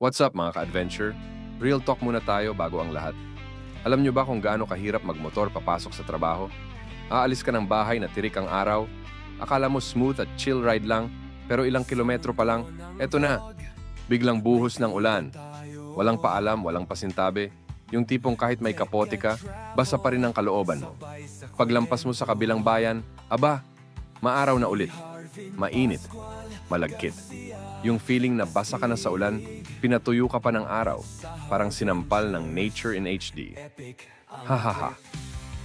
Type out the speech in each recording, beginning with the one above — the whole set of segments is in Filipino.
What's up mga ka-adventure? Real talk muna tayo bago ang lahat. Alam nyo ba kung gaano kahirap magmotor papasok sa trabaho? Aalis ka ng bahay na tirik ang araw, akala mo smooth at chill ride lang, pero ilang kilometro pa lang, eto na, biglang buhos ng ulan. Walang paalam, walang pasintabi, yung tipong kahit may kapote ka, basa pa rin ang kalooban mo. Paglampas mo sa kabilang bayan, aba, maaraw na ulit, mainit, malagkit. Yung feeling na basa ka na sa ulan, pinatuyo ka pa ng araw, parang sinampal ng nature in HD. Hahaha.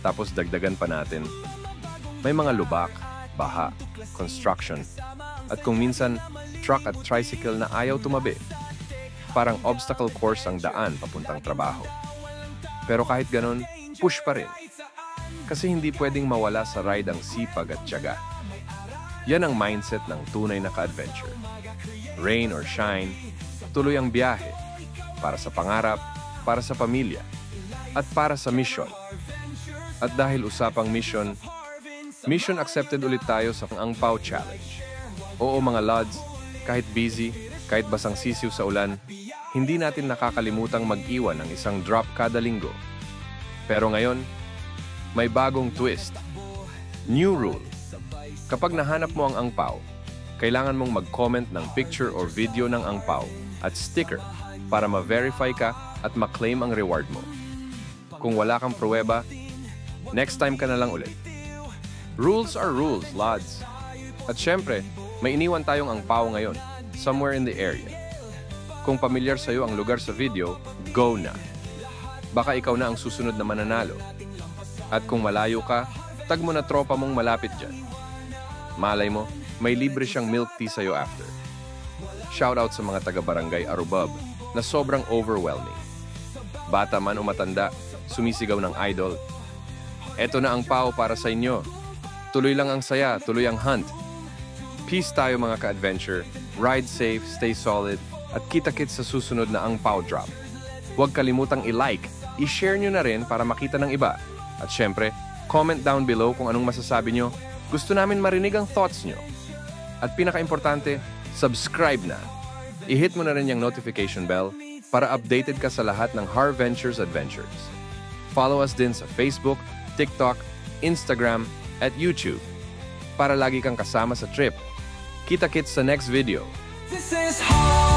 Tapos dagdagan pa natin, may mga lubak, baha, construction, at kung minsan, truck at tricycle na ayaw tumabi. Parang obstacle course ang daan papuntang trabaho. Pero kahit ganun, push pa rin. Kasi hindi pwedeng mawala sa ride ang sipag at tiyaga. Yan ang mindset ng tunay na ka-adventure. Rain or shine, tuloy ang biyahe. Para sa pangarap, para sa pamilya, at para sa mission. At dahil usapang mission accepted ulit tayo sa Ang Pao Challenge. Oo mga lods, kahit busy, kahit basang sisiw sa ulan, hindi natin nakakalimutang mag-iwan ng isang drop kada linggo. Pero ngayon, may bagong twist. New rule. Kapag nahanap mo ang Pao, kailangan mong mag-comment ng picture or video ng Ang Pao at sticker para ma-verify ka at ma-claim ang reward mo. Kung wala kang pruweba, next time ka na lang ulit. Rules are rules, lads. At syempre, may iniwan tayong Ang Pao ngayon, somewhere in the area. Kung pamilyar sa'yo ang lugar sa video, go na. Baka ikaw na ang susunod na mananalo. At kung malayo ka, tag mo na tropa mong malapit dyan. Malay mo, may libre siyang milk tea sa'yo after. Shoutout sa mga taga-barangay Arubab na sobrang overwhelming. Bata man o matanda, sumisigaw ng idol. Eto na ang Pao para sa inyo. Tuloy lang ang saya, tuloy ang hunt. Peace tayo mga ka-adventure. Ride safe, stay solid, at kita-kits sa susunod na Ang Pao Drop. Huwag kalimutang i-like, i-share nyo na rin para makita ng iba. At syempre, comment down below kung anong masasabi nyo. Gusto namin marinig ang thoughts nyo. At pinaka-importante, subscribe na. I-hit mo na rin yung notification bell para updated ka sa lahat ng Harventures Adventures. Follow us din sa Facebook, TikTok, Instagram, at YouTube para lagi kang kasama sa trip. Kita-kits sa next video. This is hard.